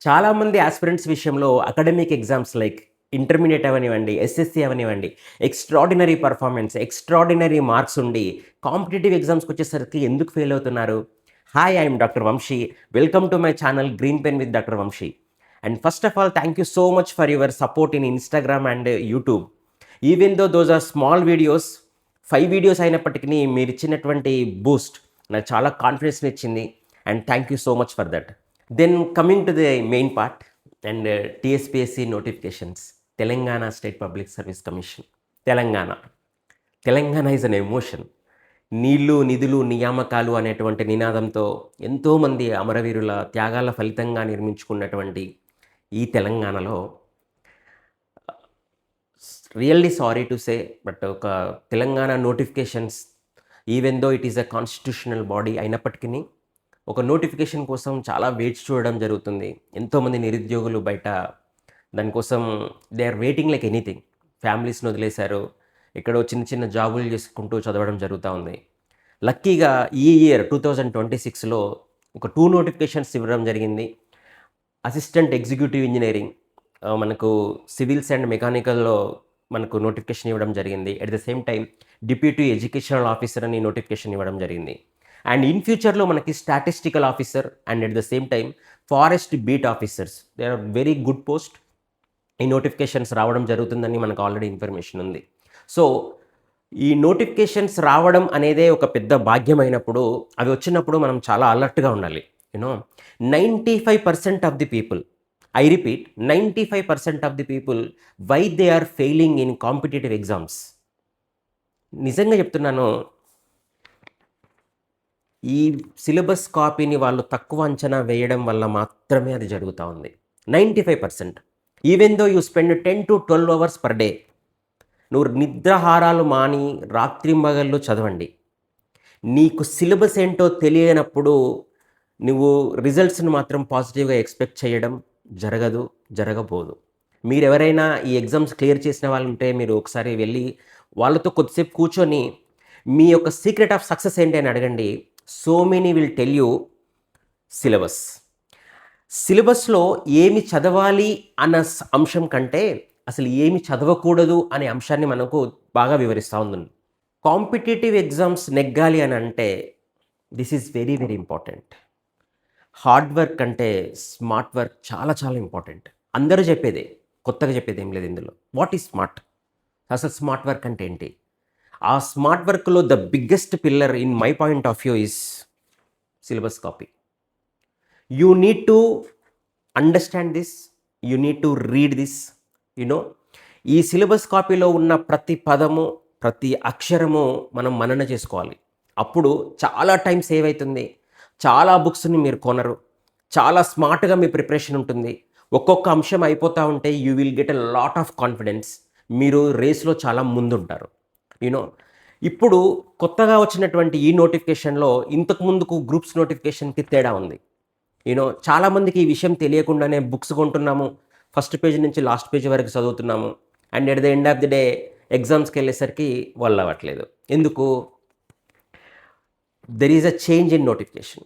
చాలామంది ఆస్పిరెంట్స్ విషయంలో academic exams like intermediate అవనివ్వండి, ఎస్ఎస్సీ అవనివ్వండి, ఎక్స్ట్రార్డినరీ పర్ఫార్మెన్స్, ఎక్స్ట్రార్డినరీ మార్క్స్ ఉండి కాంపిటీటివ్ ఎగ్జామ్స్‌కొచ్చేసరికి ఎందుకు ఫెయిల్ అవుతున్నారు? Hi! I'm doctor Vamshi. Welcome to my channel green pen with doctor Vamshi. And first of all thank you so much for your support in Instagram and YouTube. Even though those are small videos, 5 videos అయినప్పటికీ మీరిచ్చినటువంటి boost నాకు చాలా కాన్ఫిడెన్స్‌నిచ్చింది. And thank you so much for that. Then coming to the main part and TSPSC notifications. Telangana state public service commission. Telangana. Telangana is an emotion. నీళ్లు, నిధులు, నియామకాలు అనేటువంటి నినాదంతో ఎంతోమంది అమరవీరుల త్యాగాల ఫలితంగా నిర్మించుకున్నటువంటి ఈ తెలంగాణలో really sorry to say but ఒక Telangana notifications even though it is a constitutional body అయినప్పటికీ ఒక నోటిఫికేషన్ కోసం చాలా వేచి చూడడం జరుగుతుంది. ఎంతోమంది నిరుద్యోగులు బయట దానికోసం they are waiting like anything. ఫ్యామిలీస్ని వదిలేశారు, ఎక్కడో చిన్న చిన్న జాబులు చేసుకుంటూ చదవడం జరుగుతూ ఉంది. లక్కీగా ఈ ఇయర్ 2026లో ఒక 2 నోటిఫికేషన్స్ ఇవ్వడం జరిగింది. అసిస్టెంట్ ఎగ్జిక్యూటివ్ ఇంజనీరింగ్ మనకు సివిల్స్ అండ్ మెకానికల్లో మనకు నోటిఫికేషన్ ఇవ్వడం జరిగింది. At the same time deputy educational officer అని నోటిఫికేషన్ ఇవ్వడం జరిగింది. అండ్ ఇన్ ఫ్యూచర్లో మనకి statistical officer and at the same time forest beat officers they are very good post. ఈ నోటిఫికేషన్స్ రావడం జరుగుతుందని మనకు ఆల్రెడీ ఇన్ఫర్మేషన్ ఉంది. సో ఈ నోటిఫికేషన్స్ రావడం అనేదే ఒక పెద్ద భాగ్యమైనప్పుడు అవి వచ్చినప్పుడు మనం చాలా అలర్ట్గా ఉండాలి. You know 95% of the people, I repeat 95% of the people why they are failing in competitive exams. నిజంగా చెప్తున్నాను, ఈ సిలబస్ కాపీని వాళ్ళు తక్కువ అంచనా వేయడం వల్ల మాత్రమే అది జరుగుతూ ఉంది. 95%. Even though you spend 10 to 12 hours per day, నువ్వు నిద్రాహారాలు మాని రాత్రింబగళ్ళు చదవండి. నీకు సిలబస్ ఏంటో తెలియనప్పుడు నువ్వు రిజల్ట్స్ని మాత్రం పాజిటివ్గా ఎక్స్పెక్ట్ చేయడం జరగదు, జరగబోదు. మీరెవరైనా ఈ ఎగ్జామ్స్ క్లియర్ చేసిన వాళ్ళు ఉంటే మీరు ఒకసారి వెళ్ళి వాళ్ళతో కొద్దిసేపు కూర్చొని మీ యొక్క సీక్రెట్ ఆఫ్ సక్సెస్ ఏంటి అని అడగండి. So many will tell you syllabus. సిలబస్లో ఏమి చదవాలి అన్న అంశం కంటే అసలు ఏమి చదవకూడదు అనే అంశాన్ని మనకు బాగా వివరిస్తూ ఉంది. కాంపిటేటివ్ ఎగ్జామ్స్ నెగ్గాలి అని అంటే this is very very important. Hard work అంటే స్మార్ట్ వర్క్ చాలా చాలా ఇంపార్టెంట్. అందరూ చెప్పేదే, కొత్తగా చెప్పేది ఏం లేదు ఇందులో. What is smart? అసలు స్మార్ట్ వర్క్ అంటే ఏంటి? ఆ స్మార్ట్ వర్క్లో the biggest pillar in my point of view is syllabus copy. You need to understand this, you need to read this. You know ఈ సిలబస్ కాపీలో ఉన్న ప్రతి పదము, ప్రతి అక్షరము మనం మనన చేసుకోవాలి. అప్పుడు చాలా టైం సేవ్ అవుతుంది. చాలా బుక్స్ని మీరు కొనరు. చాలా స్మార్ట్గా మీ ప్రిపరేషన్ ఉంటుంది. ఒక్కొక్క అంశం అయిపోతూ ఉంటే you will get a lot of confidence. మీరు రేస్లో చాలా ముందుంటారు. యూనో ఇప్పుడు కొత్తగా వచ్చినటువంటి ఈ నోటిఫికేషన్లో ఇంతకు ముందుకు గ్రూప్స్ నోటిఫికేషన్కి తేడా ఉంది. చాలామందికి ఈ విషయం తెలియకుండానే బుక్స్ కొంటున్నాము, ఫస్ట్ పేజ్ నుంచి లాస్ట్ పేజ్ వరకు చదువుతున్నాము. And at the end of the day ఎగ్జామ్స్కి వెళ్ళేసరికి వాళ్ళు అవ్వట్లేదు. ఎందుకు? There is a change in notification,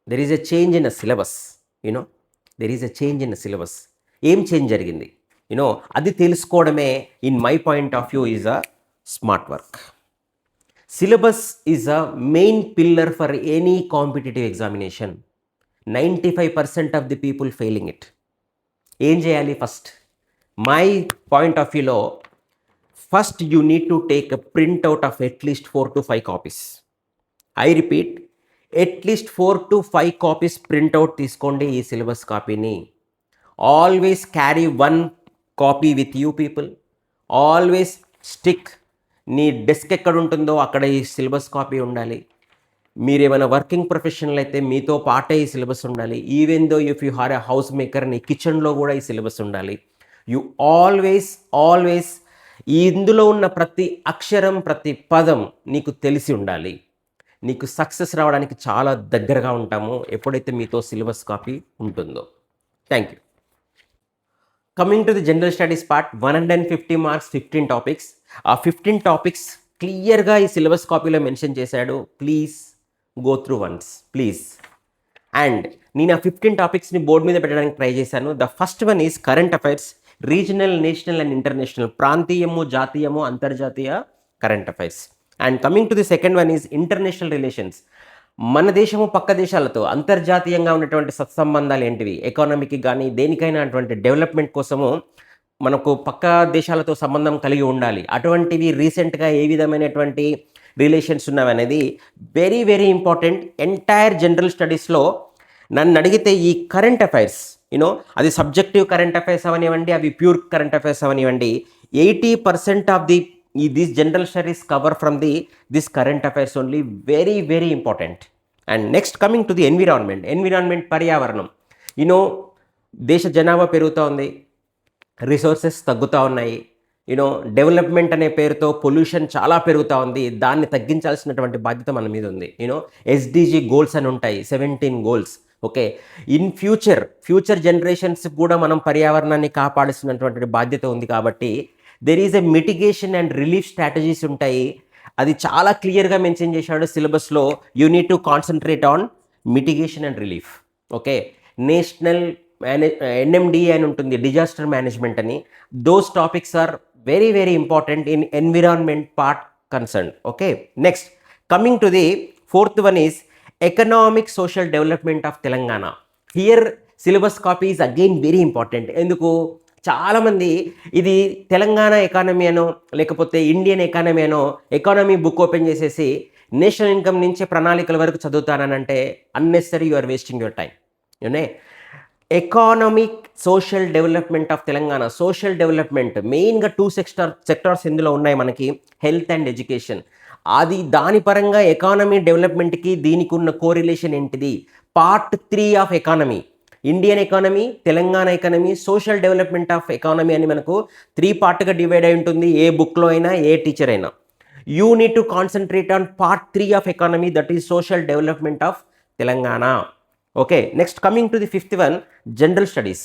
there is a change in a syllabus. There is a change in a syllabus. ఏం change జరిగింది? అది తెలుసుకోవడమే in my point of view is a smart work. Syllabus is a main pillar for any competitive examination. 95% of the people failing it. ఏం చేయాలి? First my point of వ్యూలో first you need to take a printout of at least 4 to 5 copies. I repeat, at least 4 to 5 copies printout తీసుకోండి ఈ syllabus కాపీని. Always carry 1 copy with you people. Always stick, నీ desk ఎక్కడ ఉంటుందో అక్కడ ఈ syllabus copy ఉండాలి. మీరేమైనా వర్కింగ్ ప్రొఫెషనల్ అయితే మీతో పాటే ఈ సిలబస్ ఉండాలి. Even though if you are a house maker, నీ కిచెన్లో కూడా ఈ సిలబస్ ఉండాలి. యు ఆల్వేస్ ఇందులో ఉన్న ప్రతి అక్షరం, ప్రతి పదం నీకు తెలిసి ఉండాలి. నీకు సక్సెస్ రావడానికి చాలా దగ్గరగా ఉంటాము ఎప్పుడైతే మీతో సిలబస్ కాపీ ఉంటుందో. Thank you. Coming to the general studies part, 150 marks, 15 topics. ఆ 15 టాపిక్స్ క్లియర్గా ఈ సిలబస్ కాపీలో మెన్షన్ చేశాడు. Please go through once please. And నేను ఆ 15 టాపిక్స్ని బోర్డు మీద పెట్టడానికి ట్రై చేశాను. The first one is current affairs, regional, national and international, ప్రాంతీయము, జాతీయము, అంతర్జాతీయ current affairs. And coming to the second one is international relations. మన దేశము పక్క దేశాలతో అంతర్జాతీయంగా ఉన్నటువంటి సత్సంబంధాలు ఏంటివి, ఎకానమీకి కానీ దేనికైనా అటువంటి డెవలప్మెంట్ కోసము మనకు పక్క దేశాలతో సంబంధం కలిగి ఉండాలి. అటువంటివి రీసెంట్గా ఏ విధమైనటువంటి రిలేషన్స్ ఉన్నవనేది very very important. Entire general స్టడీస్లో నన్ను అడిగితే ఈ కరెంట్ అఫైర్స్ అది సబ్జెక్టివ్ కరెంట్ అఫైర్స్ అవనివ్వండి, అవి ప్యూర్ కరెంట్ అఫైర్స్ అవనివ్వండి, 80% of this general studies cover from this current affairs only. Very very important. And next coming to the environment, పర్యావరణం. దేశ జనాభా పెరుగుతూ ఉంది, రిసోర్సెస్ తగ్గుతూ ఉన్నాయి. డెవలప్మెంట్ అనే పేరుతో పొల్యూషన్ చాలా పెరుగుతూ ఉంది. దాన్ని తగ్గించాల్సినటువంటి బాధ్యత మన మీద ఉంది. ఎస్డిజి గోల్స్ అని ఉంటాయి, 17 goals. Okay, in future generations కూడా మనం పర్యావరణాన్ని కాపాడాల్సినటువంటి బాధ్యత ఉంది. కాబట్టి there is a mitigation and relief strategies ఉంటాయి. అది చాలా క్లియర్గా మెన్షన్ చేశాడు సిలబస్లో. You need to concentrate on mitigation and relief. Okay, national NMDA అని ఉంటుంది, డిజాస్టర్ మేనేజ్మెంట్ అని. Those topics are very very important in environment part concern. Okay, next coming to the fourth one is economic social development of Telangana. Here syllabus copy is again very important. ఎందుకు, చాలామంది ఇది Telangana economy అనో లేకపోతే Indian economy అనో economy book open చేసేసి national income నుంచి ప్రణాళికల వరకు చదువుతానంటే unnecessary you are wasting your time. Economic social development of Telangana. Social development మెయిన్గా 2 సెక్టార్స్ ఇందులో ఉన్నాయి మనకి, హెల్త్ అండ్ ఎడ్యుకేషన్. దాని పరంగా ఎకానమీ డెవలప్మెంట్కి దీనికి ఉన్న కోరిలేషన్ ఏంటిది. Part 3 of economy, Indian economy, Telangana economy, social development of economy అని మనకు 3 పార్ట్గా డివైడ్ అయి ఉంటుంది. ఏ బుక్లో అయినా, ఏ టీచర్ అయినా. You need to concentrate on part 3 of economy, that is social development of Telangana. Okay, next coming to the fifth one, general studies.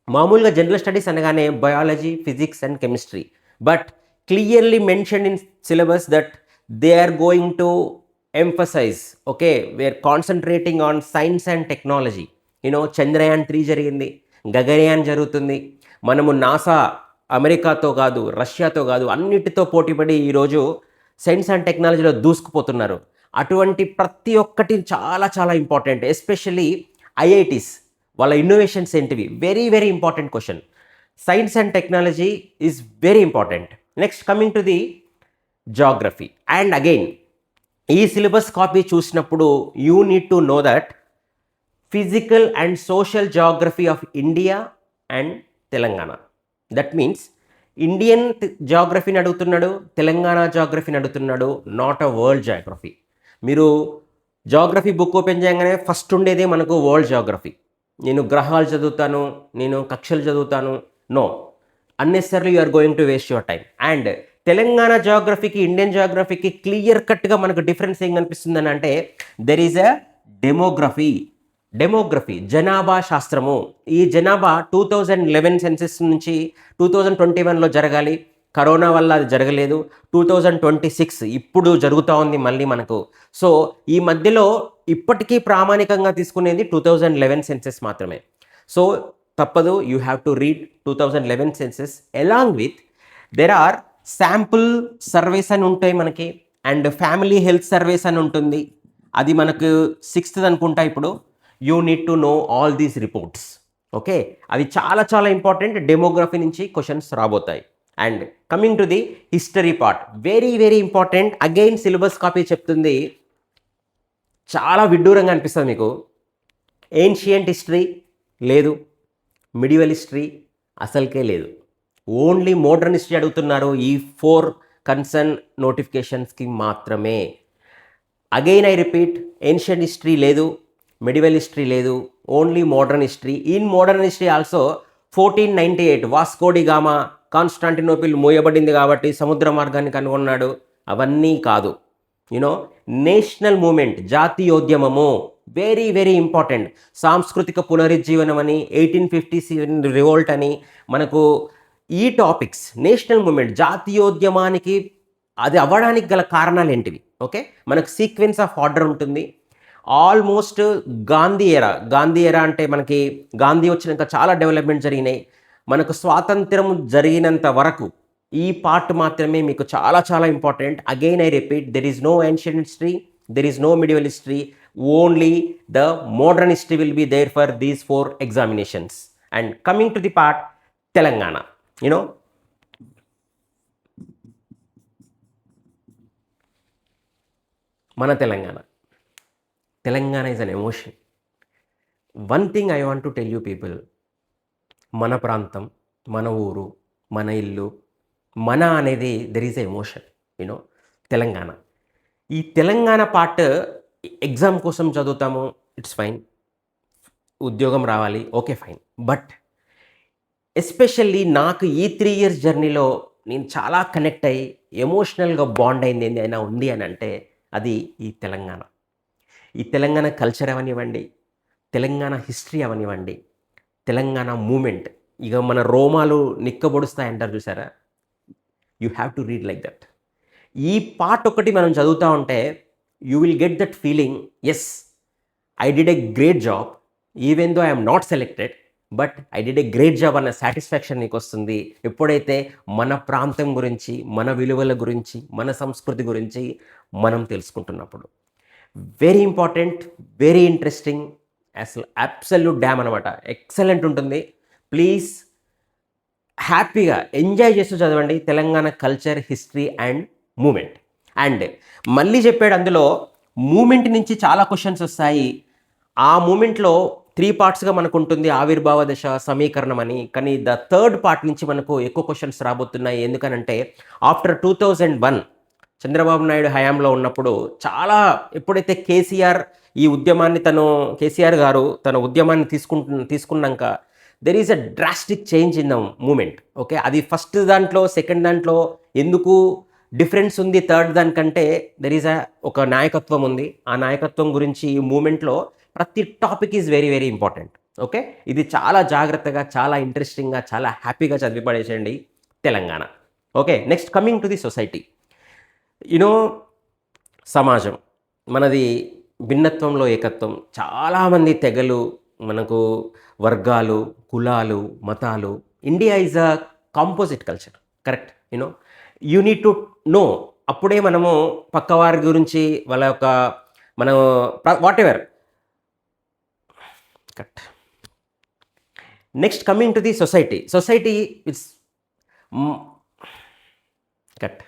మామూలుగా జనరల్ స్టడీస్ అనగానే biology, physics and chemistry. But clearly mention in syllabus that they are going to emphasise. Okay, we're concentrating on science and technology. Chandrayaan 3 జరిగింది, గగనయాన్ జరుగుతుంది. మనము NASA అమెరికాతో కాదు, రష్యాతో కాదు, అన్నిటితో పోటీపడి ఈరోజు సైన్స్ అండ్ టెక్నాలజీలో దూసుకుపోతున్నారు. అటువంటి ప్రతి ఒక్కటి చాలా చాలా ఇంపార్టెంట్. ఎస్పెషల్లీ ఐఐటీస్ వాళ్ళ ఇన్నోవేషన్స్ ఏంటివి, very very important question. Science and technology is very important. Next coming to the geography. And again ఈ సిలబస్ కాపీ చూసినప్పుడు you need to know that physical and social geography of India and Telangana. That means Indian జాగ్రఫీని అడుగుతున్నాడు, తెలంగాణ జాగ్రఫీని అడుగుతున్నాడు, not a world geography. మీరు geography book open చేయగానే first ఉండేదే మనకు వరల్డ్ జాగ్రఫీ. నేను గ్రహాలు చదువుతాను, నేను కక్షలు చదువుతాను. No, unnecessary you are going to waste your time. And Telangana జాగ్రఫీకి, ఇండియన్ జాగ్రఫీకి క్లియర్ కట్గా మనకు డిఫరెన్స్ ఏం కనిపిస్తుందని అంటే, దెర్ ఈజ్ అ డెమోగ్రఫీ, జనాభా శాస్త్రము. ఈ జనాభా 2011 సెన్సెస్ నుంచి 2021లో జరగాలి. కరోనా వల్ల అది జరగలేదు. 2026 ఇప్పుడు జరుగుతూ ఉంది మళ్ళీ మనకు. సో ఈ మధ్యలో ఇప్పటికీ ప్రామాణికంగా తీసుకునేది 2011 సెన్సెస్ మాత్రమే. సో తప్పదు, you have to read 2011 census. Along with there are sample surveys అని ఉంటాయి మనకి, అండ్ ఫ్యామిలీ హెల్త్ సర్వేస్ అని ఉంటుంది. అది మనకు 6th అనుకుంటా ఇప్పుడు. You need to know all these reports. Okay, అవి చాలా చాలా ఇంపార్టెంట్. డెమోగ్రఫీ నుంచి క్వశ్చన్స్ రాబోతాయి. And coming to the history part, very very important. Again syllabus copy చెప్తుంది, చాలా విడ్డూరంగా అనిపిస్తుంది మీకు. ఏన్షియంట్ హిస్టరీ లేదు, మిడివల్ హిస్టరీ అసలుకే లేదు, ఓన్లీ మోడర్న్ హిస్టరీ అడుగుతున్నారు ఈ 4 కన్సర్న్ నోటిఫికేషన్స్కి మాత్రమే. Again I repeat, ancient history లేదు, మిడివల్ హిస్టరీ లేదు, only modern history. In modern history also 1498 Vasco da Gama Constantinople మోయబడింది కాబట్టి సముద్ర మార్గాన్ని కనుగొన్నాడు. అవన్నీ కాదు. నేషనల్ మూమెంట్, జాతీయోద్యమము, వెరీ వెరీ ఇంపార్టెంట్. సాంస్కృతిక పునరుజ్జీవనం అని, 1857 రివోల్ట్ అని మనకు ఈ టాపిక్స్. నేషనల్ మూమెంట్, జాతీయోద్యమానికి అది అవ్వడానికి గల కారణాలు ఏంటివి. ఓకే, మనకు సీక్వెన్స్ ఆఫ్ ఆర్డర్ ఉంటుంది. ఆల్మోస్ట్ గాంధీ ఎరా అంటే మనకి గాంధీ వచ్చినాక చాలా డెవలప్మెంట్ జరిగినాయి. మనకు స్వాతంత్రం జరిగినంత వరకు ఈ పార్ట్ మాత్రమే మీకు చాలా చాలా important. Again I repeat, there is no ancient history, there is no medieval history, only the modern history will be there for these 4 examinations. And coming to the part Telangana, you know మన Telangana is an emotion. One thing I want to tell you people, మన ప్రాంతం, మన ఊరు, మన ఇల్లు, మన అనేది there is a emotion, you know Telangana. ఈ తెలంగాణ పార్ట్ ఎగ్జామ్ కోసం చదువుతాము, ఇట్స్ ఫైన్. ఉద్యోగం రావాలి, ఓకే ఫైన్. బట్ ఎస్పెషల్లీ నాకు ఈ 3 ఇయర్స్ జర్నీలో నేను చాలా కనెక్ట్ అయ్యి ఎమోషనల్గా బాండ్ అయింది ఏదైనా ఉంది అని అంటే అది ఈ తెలంగాణ. ఈ తెలంగాణ కల్చర్ అవనివ్వండి, తెలంగాణ హిస్టరీ అవనివ్వండి, తెలంగాణ మూమెంట్, ఇక మన రోమాలు నిక్కబొడుస్తాయంటారు చూసారా, you have to read like that. ఈ పార్ట్ ఒకటి మనం చదువుతూ ఉంటే you will get that feeling, yes I did a great job even though I'm not selected, but I did a great job అన్న సాటిస్ఫాక్షన్ నీకు వస్తుంది ఎప్పుడైతే మన ప్రాంతం గురించి, మన విలువల గురించి, మన సంస్కృతి గురించి మనం తెలుసుకుంటున్నప్పుడు. వెరీ ఇంపార్టెంట్, వెరీ ఇంట్రెస్టింగ్, అసలు అబ్సల్యూట్ డ్యామ్ అనమాట. ఎక్సలెంట్ ఉంటుంది. ప్లీజ్ హ్యాపీగా ఎంజాయ్ చేస్తూ చదవండి Telangana culture, history and movement. And మళ్ళీ చెప్పాడు అందులో మూమెంట్ నుంచి చాలా క్వశ్చన్స్ వస్తాయి. ఆ మూమెంట్లో 3 పార్ట్స్గా మనకు ఉంటుంది, ఆవిర్భావ దశ, సమీకరణం అని. కానీ ద థర్డ్ పార్ట్ నుంచి మనకు ఎక్కువ క్వశ్చన్స్ రాబోతున్నాయి. ఎందుకనంటే ఆఫ్టర్ 2001 చంద్రబాబు నాయుడు హయాంలో ఉన్నప్పుడు చాలా, ఎప్పుడైతే కేసీఆర్ గారు తన ఉద్యమాన్ని తీసుకున్నాక there is a drastic change in the movement. Okay, అది ఫస్ట్ దాంట్లో, సెకండ్ దాంట్లో ఎందుకు డిఫరెన్స్ ఉంది థర్డ్ దానికంటే, దెర్ ఈజ్ ఒక నాయకత్వం ఉంది. ఆ నాయకత్వం గురించి ఈ మూమెంట్లో ప్రతి topic is very very important. Okay, ఇది చాలా జాగ్రత్తగా, చాలా ఇంట్రెస్టింగ్గా, చాలా హ్యాపీగా చదివి పడేసేయండి Telangana. Okay, next coming to the society. You సమాజం మనది భిన్నత్వంలో ఏకత్వం. చాలామంది తెగలు, మనకు వర్గాలు, కులాలు, మతాలు. India is a composite culture, correct. You know you need to no. అప్పుడే మనము పక్కవారి గురించి, వాళ్ళ యొక్క మనం what ever correct. Next coming to the society it's correct.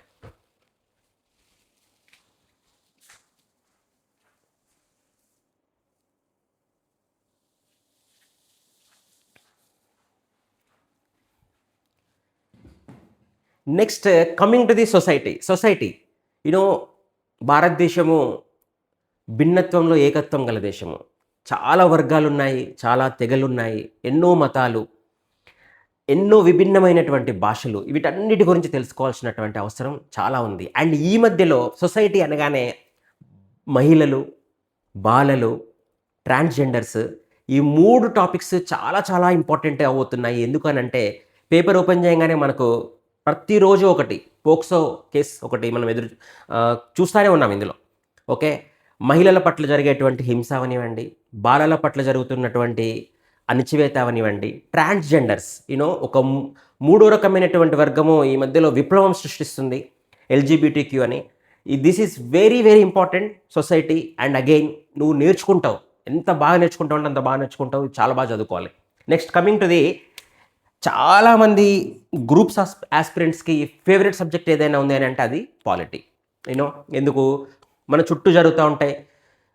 Next coming to the society, you know భారతదేశము భిన్నత్వంలో ఏకత్వం గల దేశము. చాలా వర్గాలు ఉన్నాయి, చాలా తెగలున్నాయి, ఎన్నో మతాలు, ఎన్నో విభిన్నమైనటువంటి భాషలు. వీటన్నిటి గురించి తెలుసుకోవాల్సినటువంటి అవసరం చాలా ఉంది. అండ్ ఈ మధ్యలో సొసైటీ అనగానే మహిళలు, బాలలు, ట్రాన్స్జెండర్స్, ఈ 3 టాపిక్స్ చాలా చాలా ఇంపార్టెంట్ అవుతున్నాయి. ఎందుకనంటే పేపర్ ఓపెన్ చేయగానే మనకు ప్రతిరోజు ఒకటి పోక్సో కేసు ఒకటి మనం చూస్తూనే ఉన్నాం ఇందులో. ఓకే, మహిళల పట్ల జరిగేటువంటి హింస అవనివ్వండి, బాలల పట్ల జరుగుతున్నటువంటి అణచివేత అవనివ్వండి, ట్రాన్స్జెండర్స్, యూనో ఒక 3వ రకమైనటువంటి వర్గము ఈ మధ్యలో విప్లవం సృష్టిస్తుంది, ఎల్జీబీటీక్యూ అని. This is very very important society. And again నువ్వు నేర్చుకుంటావు, ఎంత బాగా నేర్చుకుంటావు అంటే అంత బాగా నేర్చుకుంటావు, చాలా బాగా చదువుకోవాలి. నెక్స్ట్ కమింగ్ టు ది, చాలామంది గ్రూప్స్ ఆస్పిరెంట్స్కి ఫేవరెట్ సబ్జెక్ట్ ఏదైనా ఉంది అని అంటే అది పాలిటీ. యూనో ఎందుకు, మన చుట్టూ జరుగుతూ ఉంటాయి.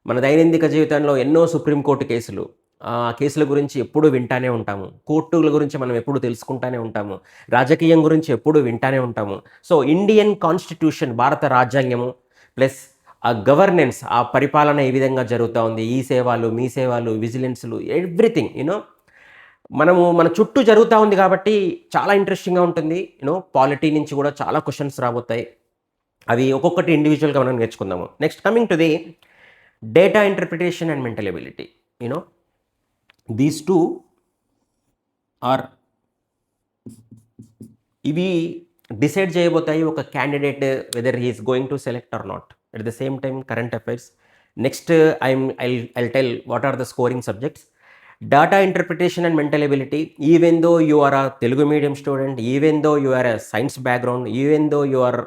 మన దైనందిక జీవితంలో ఎన్నో సుప్రీంకోర్టు కేసులు, ఆ కేసుల గురించి ఎప్పుడూ వింటానే ఉంటాము, కోర్టుల గురించి మనం ఎప్పుడు తెలుసుకుంటానే ఉంటాము, రాజకీయం గురించి ఎప్పుడు వింటానే ఉంటాము. సో ఇండియన్ కాన్స్టిట్యూషన్, భారత రాజ్యాంగము ప్లస్ ఆ గవర్నెన్స్, ఆ పరిపాలన ఏ విధంగా జరుగుతూ ఉంది, ఈ సేవలు, మీ సేవలు, విజిలెన్స్లు, ఎవ్రీథింగ్ యూనో మన చుట్టూ జరుగుతూ ఉంది కాబట్టి చాలా ఇంట్రెస్టింగ్గా ఉంటుంది. యూనో పాలిటీ నుంచి కూడా చాలా క్వశ్చన్స్ రాబోతాయి. అవి ఒక్కొక్కటి ఇండివిజువల్గా మనం నేర్చుకుందాము. Next coming to the data interpretation and mental ability. You know these 2 are, ఇవి డిసైడ్ చేయబోతాయి ఒక candidate whether he is going to select or not. At the same time current affairs, next I'll tell what are the scoring subjects. Data interpretation and mental ability. Even though you are a Telugu medium student, even though you are a science background, even though you are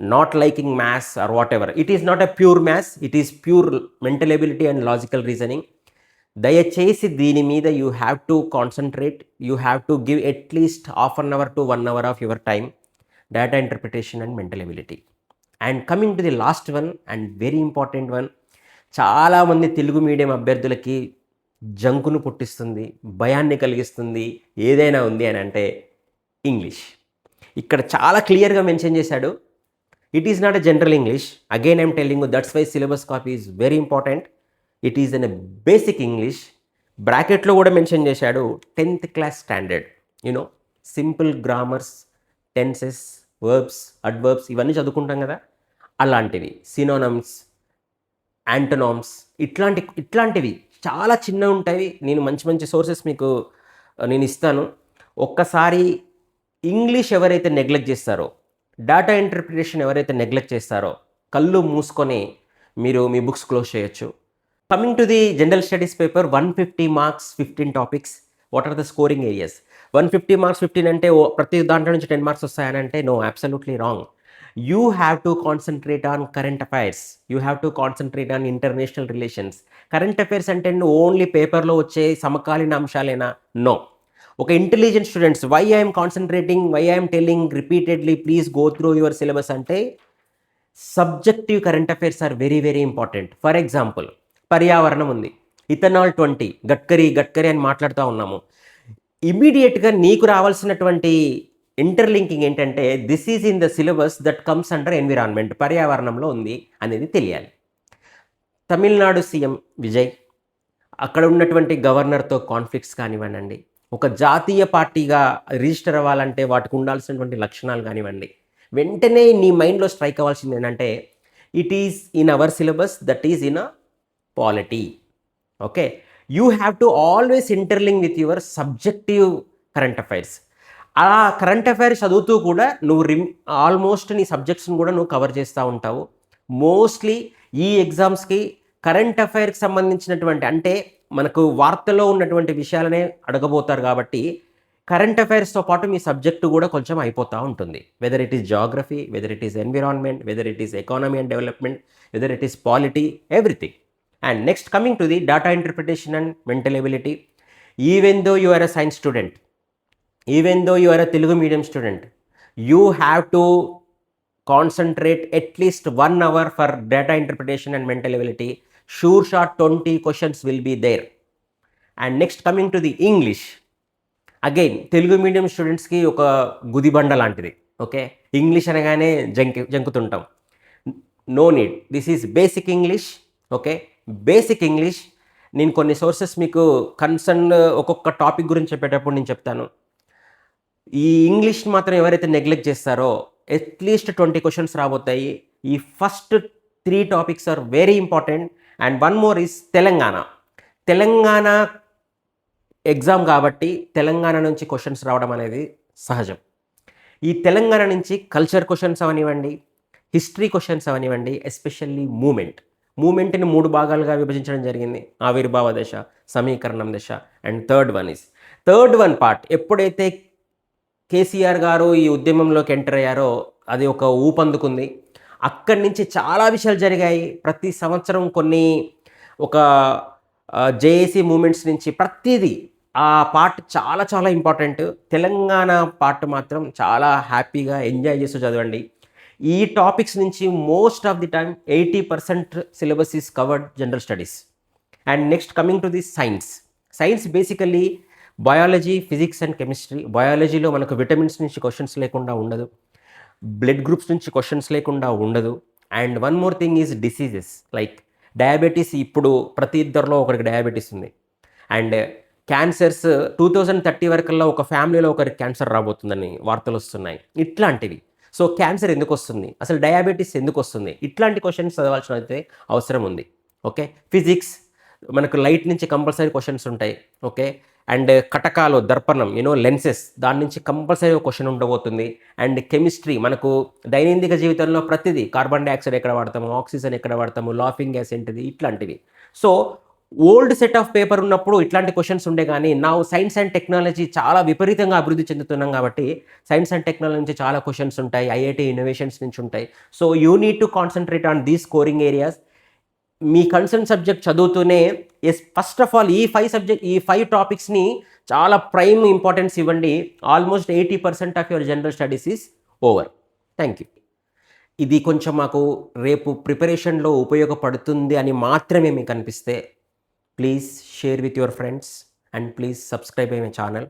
not liking maths or whatever, it is not a pure maths, it is pure mental ability and logical reasoning. దయచేసి దీని మీద you have to concentrate, you have to give at least half an hour to 1 hour of your time, data interpretation and mental ability. And coming to the last one and very important one, చాలామంది Telugu medium అభ్యర్థులకి జంకును పుట్టిస్తుంది, భయాన్ని కలిగిస్తుంది ఏదైనా ఉంది అని అంటే English. ఇక్కడ చాలా క్లియర్గా మెన్షన్ చేశాడు, it is not a general English. Again I'm telling you, that's why syllabus copy is very important. It is an basic English. బ్రాకెట్లో కూడా మెన్షన్ చేశాడు 10th class standard, you know simple grammars, tenses, verbs, adverbs ఇవన్నీ చదువుకుంటాం కదా, అలాంటివి, synonyms, యాంటోనామ్స్, ఇట్లాంటివి చాలా చిన్నవి ఉంటాయి. నేను మంచి మంచి సోర్సెస్ మీకు నేను ఇస్తాను. ఒక్కసారి ఇంగ్లీష్ ఎవరైతే నెగ్లెక్ట్ చేస్తారో, డేటా ఇంటర్ప్రిటేషన్ ఎవరైతే నెగ్లెక్ట్ చేస్తారో, కళ్ళు మూసుకొని మీరు మీ బుక్స్ క్లోజ్ చేయొచ్చు. Coming to the general studies paper, 150 marks, 15 topics. What are the scoring areas? 150 marks, 15 అంటే ప్రతి దాంట్లో నుంచి 10 marks వస్తాయని అంటే no, absolutely wrong. You have to concentrate on current affairs, you have to concentrate on international relations. Current affairs అంటే only పేపర్లో వచ్చే సమకాలీన అంశాలేనా? నో. ఒక intelligent students, why I'm concentrating, why I'm telling repeatedly please go through your syllabus అంటే subjective current affairs are very very important. For example, పర్యావరణం ఉంది, ethanol 20, Gadkari అని మాట్లాడుతూ ఉన్నాము. ఇమీడియట్గా నీకు రావాల్సినటువంటి ఇంటర్లింకింగ్ ఏంటంటే this is in the syllabus that comes under environment, పర్యావరణంలో ఉంది అనేది తెలియాలి. తమిళనాడు సీఎం విజయ్, అక్కడ ఉన్నటువంటి గవర్నర్తో కాన్ఫ్లిక్ట్స్ కానివ్వండి, ఒక జాతీయ పార్టీగా రిజిస్టర్ అవ్వాలంటే వాటికి ఉండాల్సినటువంటి లక్షణాలు కానివ్వండి, వెంటనే నీ మైండ్లో స్ట్రైక్ అవ్వాల్సింది ఏంటంటే it is in our syllabus, that is in a polity. Okay, you have to always interlink with your subjective current affairs. ఆ కరెంట్ అఫైర్స్ చదువుతూ కూడా నువ్వు ఆల్మోస్ట్ నీ సబ్జెక్ట్స్ని కూడా నువ్వు కవర్ చేస్తూ ఉంటావు. మోస్ట్లీ ఈ ఎగ్జామ్స్కి కరెంట్ అఫైర్కి సంబంధించినటువంటి, అంటే మనకు వార్తలో ఉన్నటువంటి విషయాలనే అడగబోతారు కాబట్టి కరెంట్ అఫైర్స్తో పాటు మీ సబ్జెక్టు కూడా కొంచెం అయిపోతూ ఉంటుంది. Whether it is geography, whether it is environment, whether it is economy and development, whether it is polity, everything. And next, coming to the data interpretation and mental ability, even though you are a science student, even though you are a Telugu medium student, you have to concentrate at least 1 hour for data interpretation and mental ability. Sure shot 20 questions will be there. And next, coming to the English, again Telugu medium students ki oka gudibanda lantidi. Okay, English అనగానే జంకుతుంటాం. No need, this is basic English. Okay, basic English. నేను కొన్ని sources మీకు concern ఒక్కొక్క topic గురించి చెప్పేటప్పుడు నేను చెప్తాను. ఈ ఇంగ్లీష్ మాత్రం ఎవరైతే నెగ్లెక్ట్ చేస్తారో అట్లీస్ట్ 20 questions రాబోతాయి. ఈ first 3 topics are very important. And one more is Telangana exam కాబట్టి తెలంగాణ నుంచి క్వశ్చన్స్ రావడం అనేది సహజం. ఈ తెలంగాణ నుంచి కల్చర్ క్వశ్చన్స్ అవనివ్వండి, హిస్టరీ క్వశ్చన్స్ అవనివ్వండి, ఎస్పెషల్లీ మూమెంట్ని 3 భాగాలుగా విభజించడం జరిగింది. ఆవిర్భావ దశ, సమీకరణం దశ అండ్ థర్డ్ వన్ పార్ట్. ఎప్పుడైతే కేసీఆర్ గారు ఈ ఉద్యమంలోకి ఎంటర్ అయ్యారో అది ఒక ఊపందుకుంది. అక్కడి నుంచి చాలా విషయాలు జరిగాయి. ప్రతి సంవత్సరం కొన్ని ఒక జేఏసీ మూమెంట్స్ నుంచి ప్రతిదీ ఆ పార్ట్ చాలా చాలా ఇంపార్టెంట్. తెలంగాణ పార్ట్ మాత్రం చాలా హ్యాపీగా ఎంజాయ్ చేస్తూ చదవండి. ఈ టాపిక్స్ నుంచి most of the time 80% syllabus is covered general studies. And next, coming to the science basically biology, physics and chemistry. బయాలజీలో మనకు విటమిన్స్ నుంచి క్వశ్చన్స్ లేకుండా ఉండదు, బ్లడ్ గ్రూప్స్ నుంచి క్వశ్చన్స్ లేకుండా ఉండదు. And one more thing is diseases like diabetes. ఇప్పుడు ప్రతి ఇద్దరిలో ఒకరికి డయాబెటీస్ ఉంది. అండ్ క్యాన్సర్స్ 2030 వరకల్లా ఒక ఫ్యామిలీలో ఒకరికి క్యాన్సర్ రాబోతుందని వార్తలు వస్తున్నాయి. ఇట్లాంటివి. సో క్యాన్సర్ ఎందుకు వస్తుంది, అసలు డయాబెటీస్ ఎందుకు వస్తుంది, ఇట్లాంటి క్వశ్చన్స్ చదవాల్సిన అయితే అవసరం ఉంది. ఓకే, ఫిజిక్స్ మనకు లైట్ నుంచి కంపల్సరీ క్వశ్చన్స్ ఉంటాయి. ఓకే, అండ్ కటకాలు, దర్పణం, లెన్సెస్, దాని నుంచి కంపల్సరీ ఒక క్వశ్చన్ ఉండబోతుంది. అండ్ కెమిస్ట్రీ, మనకు దైనందిక జీవితంలో ప్రతిదీ, కార్బన్ డైఆక్సైడ్ ఎక్కడ వాడతాము, ఆక్సిజన్ ఎక్కడ వాడతాము, లాఫింగ్ గ్యాస్ ఏంటిది, ఇట్లాంటివి. So old set of paper ఉన్నప్పుడు ఇట్లాంటి క్వశ్చన్స్ ఉండే, కానీ నా సైన్స్ అండ్ టెక్నాలజీ చాలా విపరీతంగా అభివృద్ధి చెందుతున్నాం కాబట్టి సైన్స్ అండ్ టెక్నాలజీ నుంచి చాలా క్వశ్చన్స్ ఉంటాయి, ఐఐటి ఇన్నోవేషన్స్ నుంచి ఉంటాయి. So you need to concentrate on these scoring areas. Me concern subject చదువుతూనే ఫస్ట్ ఆఫ్ ఆల్ ఈ 5 టాపిక్స్ని చాలా ప్రైమ్ ఇంపార్టెన్స్ ఇవ్వండి. Almost 80% of your general studies is over. Thank you. ఇది కొంచెం మాకు రేపు ప్రిపరేషన్లో ఉపయోగపడుతుంది అని మాత్రమే మీకు అనిపిస్తే please share with your friends and please subscribe my channel.